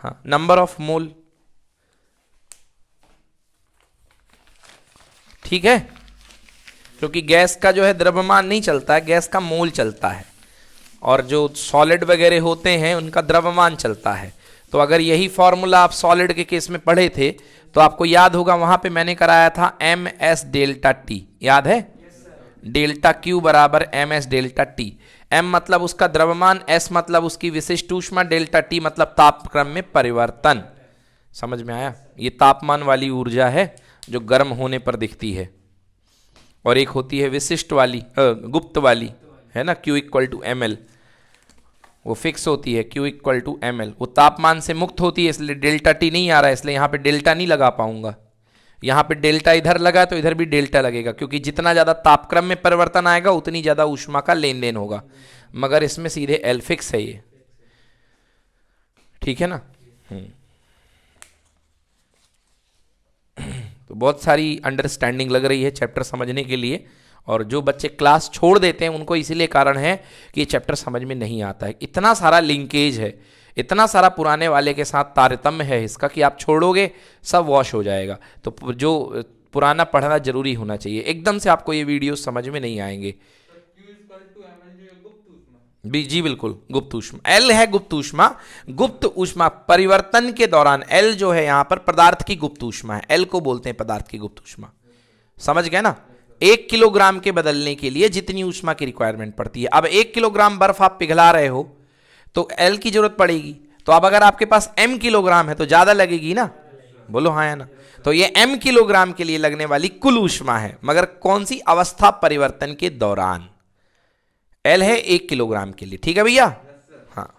हाँ, नंबर ऑफ मोल, ठीक है। क्योंकि गैस का जो है द्रव्यमान नहीं चलता है, गैस का मोल चलता है, और जो सॉलिड वगैरह होते हैं उनका द्रव्यमान चलता है। तो अगर यही फॉर्मूला आप सॉलिड के केस में पढ़े थे तो आपको याद होगा, वहां पे मैंने कराया था एम एस डेल्टा टी, याद है। डेल्टा क्यू बराबर M S delta T. M मतलब उसका द्रव्यमान, एस मतलब उसकी विशिष्ट ऊष्मा, डेल्टा टी मतलब तापक्रम में परिवर्तन। समझ में आया, ये तापमान वाली ऊर्जा है जो गर्म होने पर दिखती है। और एक होती है विशिष्ट वाली, गुप्त वाली, है ना, Q equal to M L, वो फिक्स होती है, Q equal to M L. वो तापमान से मुक्त होती है, इसलिए डेल्टा टी नहीं आ रहा है, इसलिए यहाँ पे डेल्टा नहीं लगा पाऊंगा। यहाँ पे डेल्टा इधर लगा तो इधर भी डेल्टा लगेगा, क्योंकि जितना ज़्यादा तापक्रम में परिवर्तन आएगा उतनी ज़्यादा ऊष्मा का लेन देन होगा। मगर इसमें सीधे एल फिक्स है ये, ठीक है ना। तो बहुत सारी अंडरस्टैंडिंग लग रही है चैप्टर समझने के लिए, और जो बच्चे क्लास छोड़ देते हैं उनको इसीलिए कारण है कि ये चैप्टर समझ में नहीं आता है। इतना सारा लिंकेज है, इतना सारा पुराने वाले के साथ तारतम्य है इसका कि आप छोड़ोगे सब वॉश हो जाएगा। तो जो पुराना पढ़ना जरूरी होना चाहिए, एकदम से आपको ये वीडियो समझ में नहीं आएंगे। जी बिल्कुल, गुप्त ऊष्मा, एल है गुप्त ऊष्मा। गुप्त ऊष्मा परिवर्तन के दौरान, एल जो है यहां पर पदार्थ की गुप्त ऊष्मा है, एल को बोलते हैं पदार्थ की गुप्त ऊष्मा। समझ गए ना। 1 किलोग्राम के बदलने के लिए जितनी ऊष्मा की रिक्वायरमेंट पड़ती है, अब 1 किलोग्राम बर्फ आप पिघला रहे हो तो एल की जरूरत पड़ेगी। तो अब अगर आपके पास एम किलोग्राम है तो ज्यादा लगेगी ना, बोलो हाँ या ना। तो ये एम किलोग्राम के लिए लगने वाली कुल ऊष्मा है, मगर कौन सी अवस्था परिवर्तन के दौरान। एल है 1 किलोग्राम के लिए, ठीक है भैया। हाँ,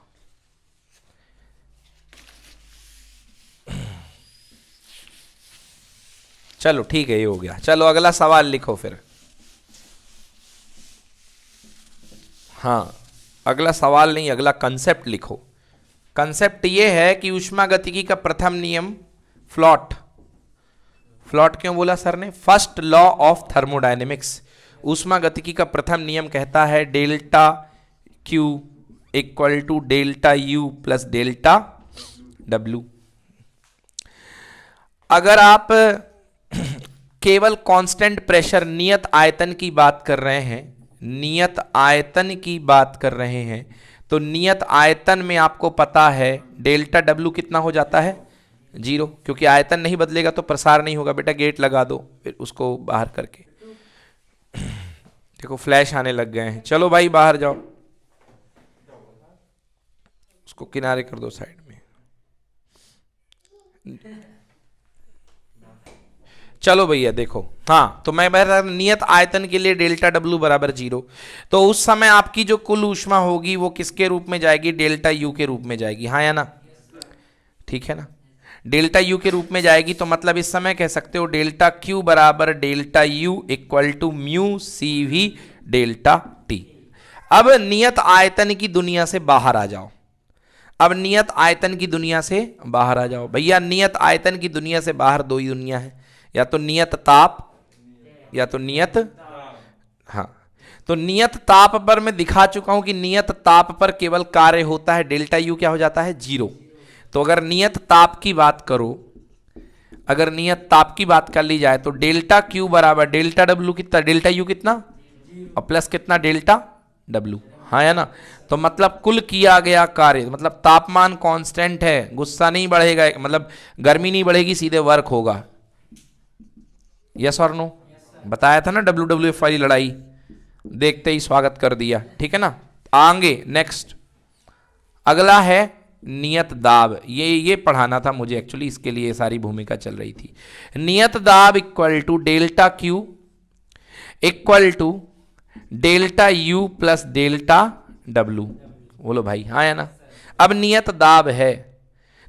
चलो ठीक है, ये हो गया। चलो अगला सवाल लिखो फिर। हाँ, अगला सवाल नहीं, अगला कंसेप्ट लिखो। कंसेप्ट ये है कि ऊष्मागतिकी का प्रथम नियम, फ्लॉट। फ्लॉट क्यों बोला सर ने, फर्स्ट लॉ ऑफ थर्मोडायनेमिक्स। ऊष्मागतिकी का प्रथम नियम कहता है delta Q equal to delta U plus delta W. अगर आप केवल कांस्टेंट प्रेशर, नियत आयतन की बात कर रहे हैं, नियत आयतन की बात कर रहे हैं, तो नियत आयतन में आपको पता है डेल्टा डब्ल्यू कितना हो जाता है, 0, क्योंकि आयतन नहीं बदलेगा तो प्रसार नहीं होगा। बेटा गेट लगा दो फिर उसको बाहर करके। देखो फ्लैश आने लग गए हैं, चलो भाई बाहर जाओ, उसको किनारे कर दो साइड में। चलो भैया देखो, हाँ तो मैं बता नियत आयतन के लिए डेल्टा डब्ल्यू बराबर 0, तो उस समय आपकी जो कुल ऊष्मा होगी वो किसके रूप में जाएगी? डेल्टा यू के रूप में जाएगी, हाँ या ना? ठीक है ना, डेल्टा यू के रूप में जाएगी। तो मतलब इस समय कह सकते हो डेल्टा क्यू बराबर delta U equal to mu C V delta T. अब नियत आयतन की दुनिया से बाहर आ जाओ, अब नियत आयतन की दुनिया से बाहर आ जाओ भैया। नियत आयतन की दुनिया से बाहर दो ही दुनिया है, या तो नियत ताप या तो नियत, हाँ तो नियत ताप पर मैं दिखा चुका हूं कि नियत ताप पर केवल कार्य होता है, डेल्टा यू क्या हो जाता है? 0। तो अगर नियत ताप की बात करो, अगर नियत ताप की बात कर ली जाए तो डेल्टा क्यू बराबर डेल्टा डब्ल्यू कितना? डेल्टा यू कितना और प्लस कितना? डेल्टा डब्ल्यू, हाँ है ना? तो मतलब कुल किया गया कार्य, मतलब तापमान कांस्टेंट है, गुस्सा नहीं बढ़ेगा, मतलब गर्मी नहीं बढ़ेगी, सीधे वर्क होगा। यस और नो? बताया था ना WWF वाली लड़ाई, देखते ही स्वागत कर दिया, ठीक है ना? आगे नेक्स्ट अगला है नियत दाब। ये पढ़ाना था मुझे एक्चुअली, इसके लिए सारी भूमिका चल रही थी। नियत दाब equal to delta Q equal to delta U plus delta W. बोलो भाई, हाँ या ना? अब नियत दाब है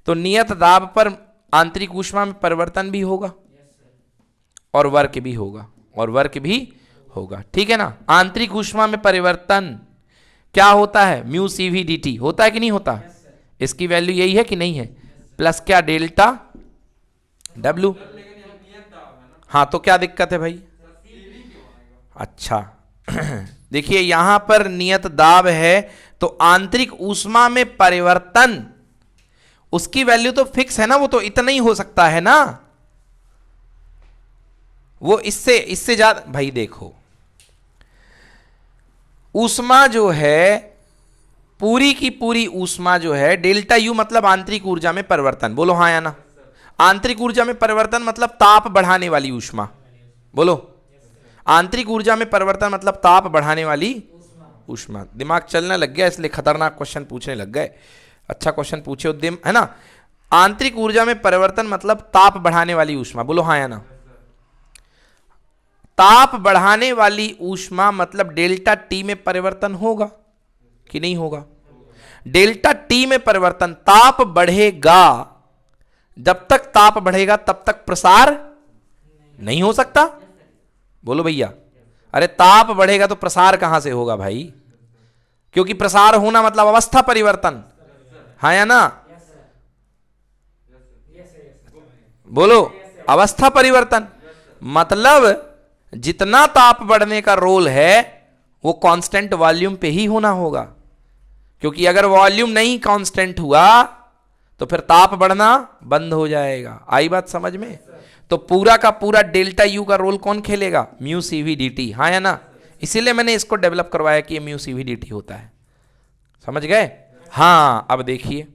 तो नियत दाब पर आंतरिक ऊष्मा में परिवर्तन भी होगा और वर्क भी होगा, और वर्क भी होगा, ठीक है ना? आंतरिक ऊष्मा में परिवर्तन क्या होता है? Mu C V D T होता है कि नहीं होता? इसकी वैल्यू यही है कि नहीं है? प्लस क्या? Delta W. हाँ तो क्या दिक्कत है भाई? अच्छा देखिए यहां पर नियत दाब है तो आंतरिक ऊष्मा में परिवर्तन, उसकी वैल्यू तो फिक्स है ना, वो तो इतना ही हो सकता है ना, वो इससे ज्यादा। भाई देखो ऊष्मा जो है, पूरी की पूरी ऊष्मा जो है, डेल्टा यू मतलब आंतरिक ऊर्जा में परिवर्तन, बोलो हाँ या ना? आंतरिक ऊर्जा में परिवर्तन मतलब ताप बढ़ाने वाली ऊष्मा, बोलो। आंतरिक ऊर्जा में परिवर्तन मतलब ताप बढ़ाने वाली ऊष्मा। दिमाग चलने लग गया, इसलिए खतरनाक क्वेश्चन पूछने लग गए। अच्छा क्वेश्चन पूछे उद्यम, है ना? आंतरिक ऊर्जा में परिवर्तन मतलब ताप बढ़ाने वाली ऊष्मा, बोलो हाँ या ना? ताप बढ़ाने वाली ऊष्मा मतलब डेल्टा टी में परिवर्तन होगा कि नहीं होगा? डेल्टा टी में परिवर्तन, ताप बढ़ेगा, जब तक ताप बढ़ेगा तब तक प्रसार नहीं हो सकता, बोलो भैया। अरे ताप बढ़ेगा तो प्रसार कहां से होगा भाई? क्योंकि प्रसार होना मतलब अवस्था परिवर्तन, हाँ या ना? बोलो, अवस्था परिवर्तन मतलब जितना ताप बढ़ने का रोल है वो कांस्टेंट वॉल्यूम पे ही होना होगा, क्योंकि अगर वॉल्यूम नहीं कांस्टेंट हुआ तो फिर ताप बढ़ना बंद हो जाएगा। आई बात समझ में? तो पूरा का पूरा डेल्टा यू का रोल कौन खेलेगा? Mu C V D T, हाँ या ना? इसीलिए मैंने इसको डेवलप करवाया कि ये mu C V D T होता है, समझ गए? हाँ अब देखिए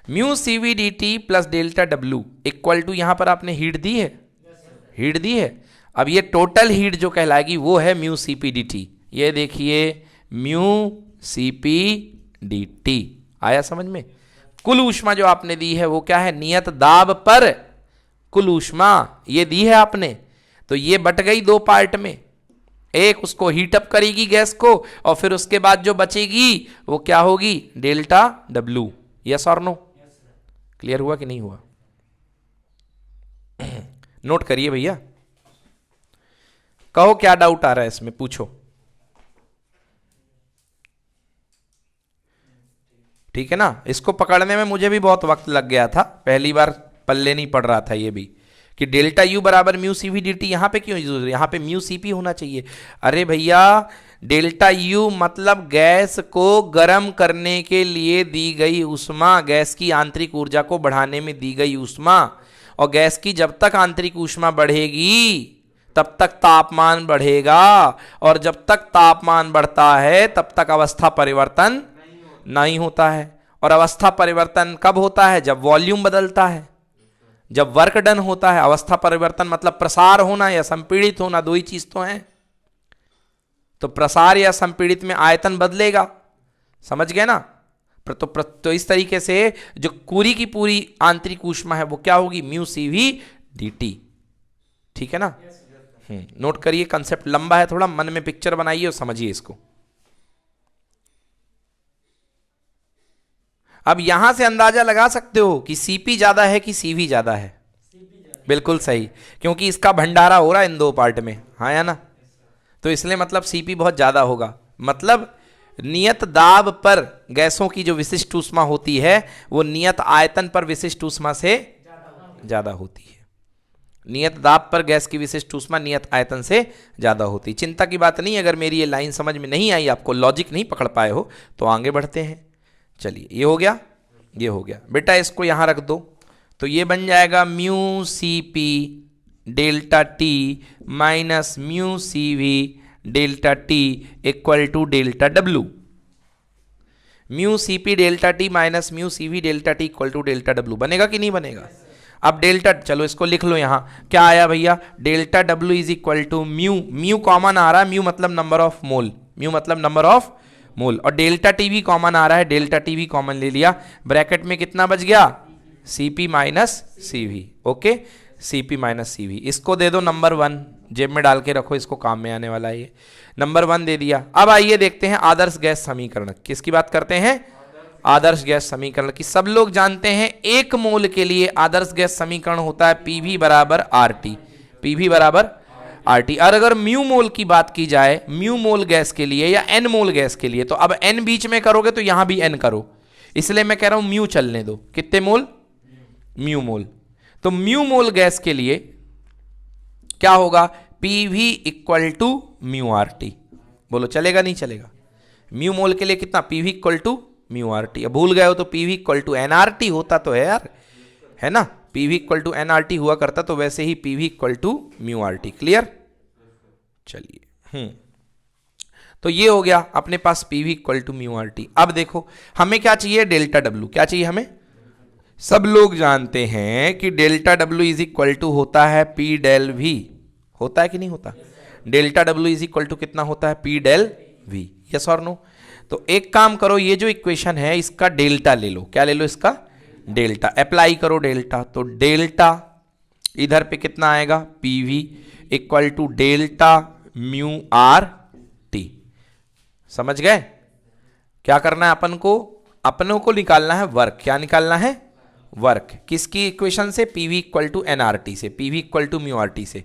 mu C V D T plus delta W equal to, यहां पर आपने हीट दी है, हीट दी है। अब ये टोटल हीट जो कहलाएगी वो है mu C P D T. ये देखिए mu C P D T, आया समझ में? कुल ऊष्मा जो आपने दी है वो क्या है? नियत दाब पर कुल ऊष्मा ये दी है आपने, तो ये बट गई दो पार्ट में, एक उसको हीट अप करेगी गैस को, और फिर उसके बाद जो बचेगी वो क्या होगी? Delta W. यस और नो? क्लियर हुआ कि नहीं हुआ? नोट करिए भैया, कहो क्या डाउट आ रहा है इसमें, पूछो। ठीक है ना? इसको पकड़ने में मुझे भी बहुत वक्त लग गया था, पहली बार पल्ले नहीं पड़ रहा था ये भी कि डेल्टा यू बराबर mu C V D T यहां पे क्यों यूज, यहां पे म्यू सी पी होना चाहिए। अरे भैया डेल्टा यू मतलब गैस को गर्म करने के लिए दी गई ऊष्मा, गैस की आंतरिक ऊर्जा को बढ़ाने में दी गई ऊष्मा, और गैस की जब तक आंतरिक ऊष्मा बढ़ेगी तब तक तापमान बढ़ेगा, और जब तक तापमान बढ़ता है तब तक अवस्था परिवर्तन नहीं होता है। और अवस्था परिवर्तन कब होता है? जब वॉल्यूम बदलता है, जब वर्क डन होता है। अवस्था परिवर्तन मतलब प्रसार होना या संपीड़ित होना, दो ही चीज तो हैं। तो प्रसार या संपीड़ित में आयतन बदलेगा, समझ गए ना? तो इस तरीके से जो पूरी की पूरी आंतरिक ऊष्मा है वो क्या होगी, mu C V D T. ठीक है ना? नोट करिए, कंसेप्ट लंबा है थोड़ा, मन में पिक्चर बनाइए और समझिए इसको। अब यहां से अंदाजा लगा सकते हो कि सीपी ज्यादा है कि सीवी ज्यादा है। बिल्कुल सही, क्योंकि इसका भंडारा हो रहा है इन दो पार्ट में, हाँ या ना? तो इसलिए मतलब सीपी बहुत ज्यादा होगा। मतलब नियत दाब पर गैसों की जो विशिष्ट ऊष्मा होती है वो नियत आयतन पर विशिष्ट ऊष्मा से ज्यादा होती है। नियत दाब पर गैस की विशिष्ट ऊष्मा नियत आयतन से ज्यादा होती है। चिंता की बात नहीं, अगर मेरी ये लाइन समझ में नहीं आई, आपको लॉजिक नहीं पकड़ पाए हो, तो आगे बढ़ते हैं। चलिए, ये हो गया, ये हो गया बेटा, इसको यहां रख दो। तो ये बन जाएगा mu C P delta T minus mu C V delta T equal to delta W. Mu C P delta T minus mu C V delta T equal to delta W बनेगा कि नहीं बनेगा? अब डेल्टा, चलो इसको लिख लो यहां, क्या आया भैया, delta W is equal to mu, mu common आ रहा है, म्यू मतलब नंबर ऑफ मोल, म्यू मतलब नंबर ऑफ मोल, और डेल्टा टी भी कॉमन आ रहा है, डेल्टा टी भी कॉमन ले लिया, ब्रैकेट में कितना बच गया, CP minus CV. Okay, CP minus CV, इसको दे दो नंबर 1, जेब में डाल के रखो, इसको काम में आने वाला है ये। नंबर 1 दे दिया। अब आइए देखते हैं आदर्श गैस समीकरण, किसकी बात करते हैं, आदर्श गैस समीकरण की। सब लोग जानते हैं 1 मोल के लिए आदर्श गैस समीकरण होता है पीवी बराबर आर टी, पीवी बराबर आर टी। और अगर म्यू मोल की बात की जाए, म्यू मोल गैस के लिए या एन मोल गैस के लिए, तो अब एन बीच में करोगे तो यहां भी एन करो, इसलिए मैं कह रहा हूं म्यू चलने दो। कितने मोल, म्यू मोल। तो म्यू मोल गैस के लिए क्या होगा, PV equal to mu R T. बोलो चलेगा नहीं चलेगा? म्यू मोल के लिए कितना, PV equal to mu R T. अब भूल गए हो तो PV equal to N R T होता तो है यार, है ना? PV equal to N R T हुआ करता, तो वैसे ही PV equal to mu R T. Clear? चलिए, तो ये हो गया अपने पास PV equal to mu R T. अब देखो हमें क्या चाहिए, डेल्टा डब्ल्यू। क्या चाहिए हमें? सब लोग जानते हैं कि delta W is equal to होता है पी डेल वी, होता है कि नहीं होता? Delta W is equal to कितना होता है, पी डेल वी। यस और नो? तो एक काम करो, ये जो इक्वेशन है इसका डेल्टा ले लो। क्या ले लो इसका? डेल्टा। अप्लाई करो डेल्टा, तो डेल्टा इधर पे कितना आएगा, PV equal to delta mu R T. समझ गए? क्या करना है अपन को, अपनों को निकालना है वर्क। क्या निकालना है, वर्क। किसकी इक्वेशन से, पीवी इक्वल टू एनआरटी से, PV equal to mu RT से।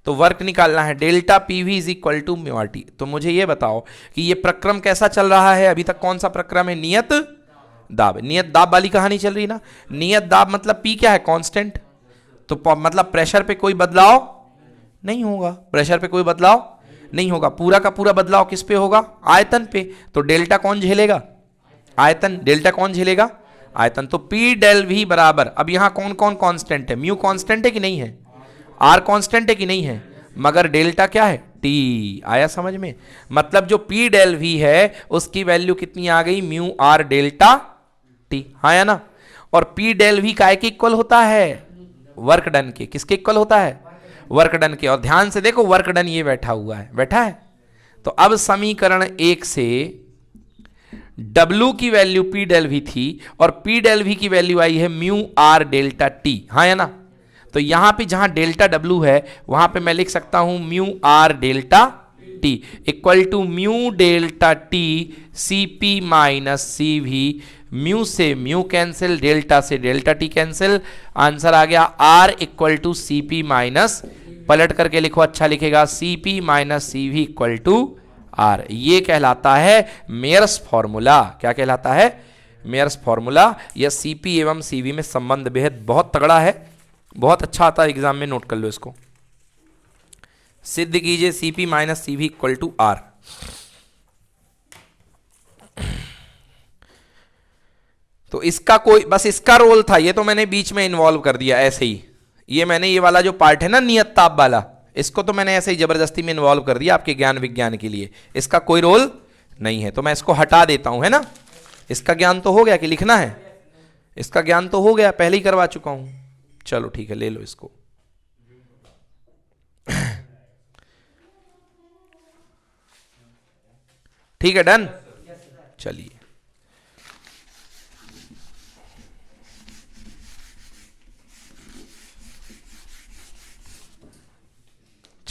तो वर्क निकालना है, delta PV is equal to mu RT. तो मुझे ये बताओ कि ये प्रक्रम कैसा चल रहा है अभी तक, कौन सा प्रक्रम है, नियत दाब। नियत दाब वाली कहानी चल रही ना। नियत दाब मतलब पी क्या है, कांस्टेंट। तो मतलब प्रेशर पे कोई बदलाव नहीं होगा, प्रेशर पे कोई बदलाव नहीं होगा। पूरा का पूरा बदलाव किस पे होगा, आयतन पे। तो डेल्टा कौन झेलेगा, आयतन। डेल्टा कौन झेलेगा, आयतन। तो पी डेल वी बराबर, अब यहां कौन कौन कांस्टेंट है, म्यू कांस्टेंट है कि नहीं है, आर कांस्टेंट है कि नहीं है, मगर डेल्टा क्या है, टी। आया समझ में? मतलब जो पी डेल वी है उसकी वैल्यू कितनी आ गई, म्यू आर डेल्टा टी। हाँ या ना? और पी डेल वी काय के इक्वल होता है, वर्क डन के। किसके इक्वल होता है, वर्क डन के। और ध्यान से देखो वर्क डन ये बैठा हुआ है, बैठा है। तो अब समीकरण 1 से W की वैल्यू पी डेल वी थी और पी डेल वी की वैल्यू आई है म्यू आर डेल्टा टी। हाँ या ना? तो यहां पे जहां डेल्टा W है वहां पे मैं लिख सकता हूं mu R delta T equal to mu delta T C P minus C V. Mu से म्यू कैंसिल, डेल्टा से डेल्टा टी कैंसिल। आंसर आ गया R equal to C P minus, पलट करके लिखो अच्छा लिखेगा, C P minus C V equal to R. ये कहलाता है मेयर्स फॉर्मूला। क्या कहलाता है, मेयर्स फॉर्मूला। यह सीपी एवं सीवी में संबंध बेहद बहुत तगड़ा है, बहुत अच्छा आता है एग्जाम में, नोट कर लो इसको। सिद्ध कीजिए CP minus CV equal to R. तो इसका कोई, बस इसका रोल था, ये तो मैंने बीच में इन्वॉल्व कर दिया ऐसे ही। ये मैंने ये वाला जो पार्ट है ना नियत ताप वाला, इसको तो मैंने ऐसे ही जबरदस्ती में इन्वॉल्व कर दिया आपके ज्ञान विज्ञान के लिए। इसका कोई रोल नहीं है, तो मैं इसको हटा देता हूं, है ना। इसका ज्ञान तो हो गया कि लिखना है, इसका ज्ञान तो हो गया, पहले ही करवा चुका हूं। चलो ठीक है, ले लो इसको। ठीक है, डन। चलिए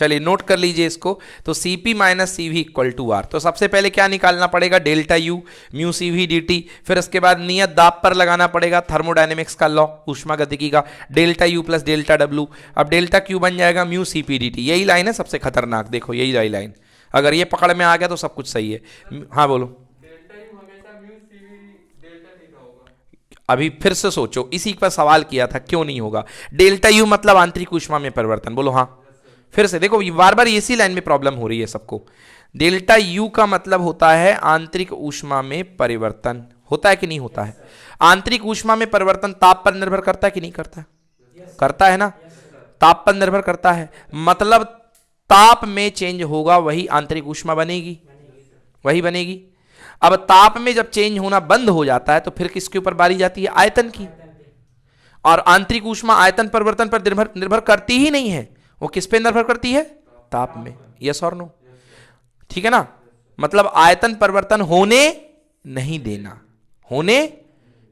चलिए नोट कर लीजिए इसको। तो Cp minus CV equal to R। तो सबसे पहले क्या निकालना पड़ेगा, delta U mu CV dt। फिर उसके बाद नियत दाब पर लगाना पड़ेगा थर्मोडायनेमिक्स का लॉ, ऊष्मागतिकी का, delta U plus delta W। अब डेल्टा Q बन जाएगा म्यू Cp dt। यही लाइन है सबसे खतरनाक, देखो यही रही लाइन। अगर ये पकड़ में आ गया तो सब कुछ सही है। हाँ बोलो। अभी फिर से सोचो, इसी पर सवाल किया था, क्यों नहीं होगा। डेल्टा यू मतलब आंतरिक ऊष्मा में परिवर्तन, बोलो हाँ। फिर से देखो, बार बार इसी लाइन में प्रॉब्लम हो रही है सबको। डेल्टा यू का मतलब होता है आंतरिक ऊष्मा में परिवर्तन, होता है कि नहीं होता है। आंतरिक ऊष्मा में परिवर्तन ताप पर निर्भर करता है कि नहीं करता है, करता है ना। ताप पर निर्भर करता है, मतलब ताप में चेंज होगा वही आंतरिक ऊष्मा बनेगी, वही बनेगी। अब ताप में जब चेंज होना बंद हो जाता है तो फिर किसके ऊपर बारी जाती है, आयतन की। और आंतरिक ऊष्मा आयतन परिवर्तन पर निर्भर करती ही नहीं है, वो किस पे निर्भर करती है, ताप में। यस और नो, ठीक है ना। मतलब आयतन परिवर्तन होने नहीं देना, होने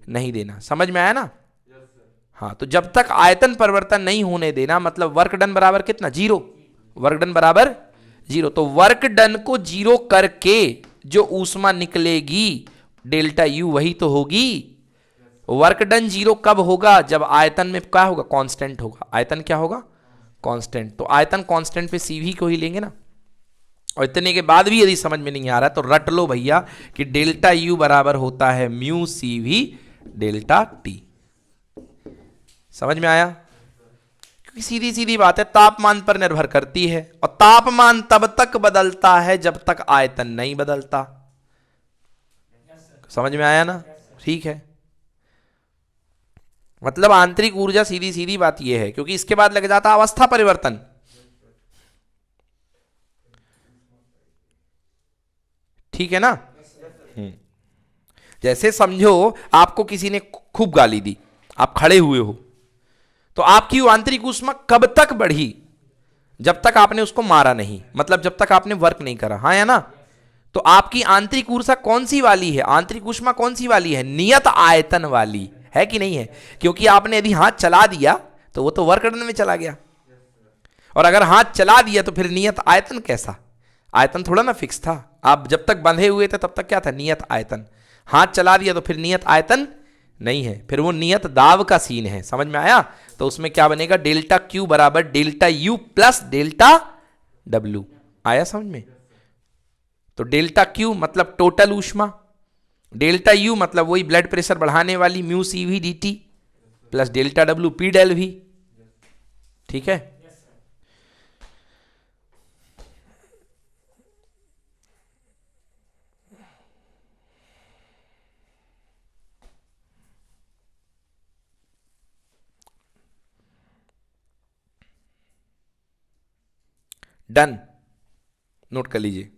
नहीं देना, समझ में आया ना। हाँ, तो जब तक आयतन परिवर्तन नहीं होने देना, मतलब वर्क डन बराबर कितना, 0। वर्क डन बराबर 0। तो वर्क डन को 0 करके जो ऊष्मा निकलेगी डेल्टा यू वही तो होगी। वर्क डन 0 कब होगा, जब आयतन में क्या होगा, कांस्टेंट होगा। आयतन क्या होगा, कांस्टेंट। तो आयतन कांस्टेंट पे सीवी को ही लेंगे ना। और इतने के बाद भी यदि समझ में नहीं आ रहा तो रट लो भैया कि डेल्टा यू बराबर होता है म्यू सीवी डेल्टा टी। समझ में आया। क्योंकि सीधी सीधी बात है, तापमान पर निर्भर करती है, और तापमान तब तक बदलता है जब तक आयतन नहीं बदलता। समझ में आया ना, ठीक है। मतलब आंतरिक ऊर्जा, सीधी सीधी बात यह है, क्योंकि इसके बाद लग जाता अवस्था परिवर्तन। ठीक है ना। जैसे समझो आपको किसी ने खूब गाली दी, आप खड़े हुए हो, तो आपकी आंतरिक ऊष्मा कब तक बढ़ी, जब तक आपने उसको मारा नहीं, मतलब जब तक आपने वर्क नहीं करा, हाँ या ना। तो आपकी आंतरिक ऊर्जा कौन सी वाली है, आंतरिक ऊष्मा कौन सी वाली है, नियत आयतन वाली है कि नहीं है। क्योंकि आपने यदि हाथ चला दिया तो वो तो वर्क डन में चला गया, और अगर हाथ चला दिया तो फिर नियत आयतन कैसा, आयतन थोड़ा ना फिक्स था। आप जब तक बंधे हुए थे तब तक क्या था, नियत आयतन। हाथ चला दिया तो फिर नियत आयतन नहीं है, फिर वो नियत दाब का सीन है। समझ में आया। तो उसमें क्या बनेगा, डेल्टा क्यू बराबर delta U plus delta W. आया समझ में। तो डेल्टा क्यू मतलब टोटल ऊष्मा, डेल्टा यू मतलब वही ब्लड प्रेशर बढ़ाने वाली mu CV DT, plus delta W P del V. ठीक है। डन, नोट कर लीजिए।